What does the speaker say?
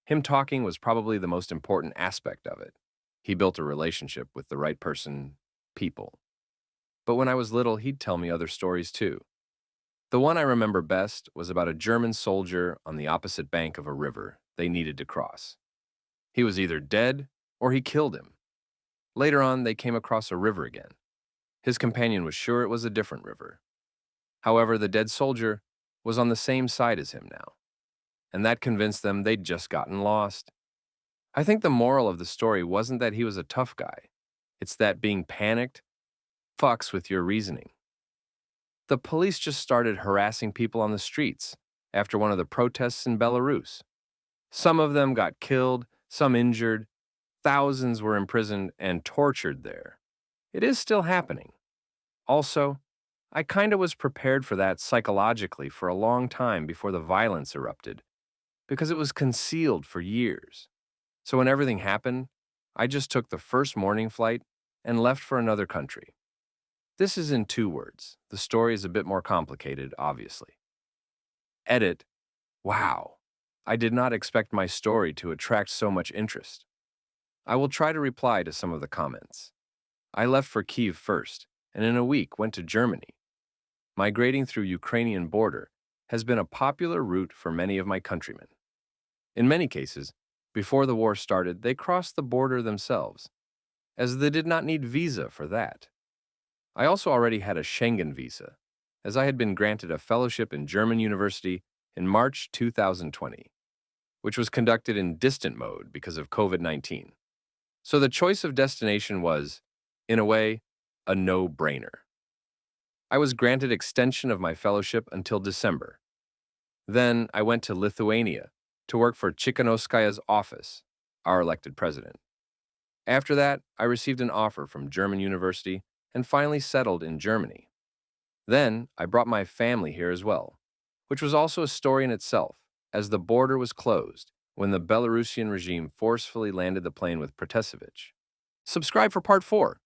Him talking was probably the most important aspect of it. He built a relationship with the right people. But when I was little, he'd tell me other stories too. The one I remember best was about a German soldier on the opposite bank of a river they needed to cross. He was either dead or he killed him. Later on, they came across a river again. His companion was sure it was a different river. However, the dead soldier was on the same side as him now, and that convinced them they'd just gotten lost. I think the moral of the story wasn't that he was a tough guy. It's that being panicked fucks with your reasoning. The police just started harassing people on the streets after one of the protests in Belarus. Some of them got killed, some injured, thousands were imprisoned and tortured there. It is still happening. Also, I kinda was prepared for that psychologically for a long time before the violence erupted, because it was concealed for years. So when everything happened, I just took the first morning flight and left for another country. This is in 2 words. The story is a bit more complicated, obviously. Edit. Wow. I did not expect my story to attract so much interest. I will try to reply to some of the comments. I left for Kyiv first, and in a week went to Germany. Migrating through Ukrainian border has been a popular route for many of my countrymen. In many cases, before the war started, they crossed the border themselves, as they did not need visa for that. I also already had a Schengen visa, as I had been granted a fellowship in German university in March 2020, which was conducted in distant mode because of COVID-19. So the choice of destination was, in a way, a no-brainer. I was granted extension of my fellowship until December. Then I went to Lithuania to work for Chikanovskaya's office, our elected president. After that, I received an offer from German university and finally settled in Germany. Then I brought my family here as well, which was also a story in itself, as the border was closed when the Belarusian regime forcefully landed the plane with Protesevich. Subscribe for part 4.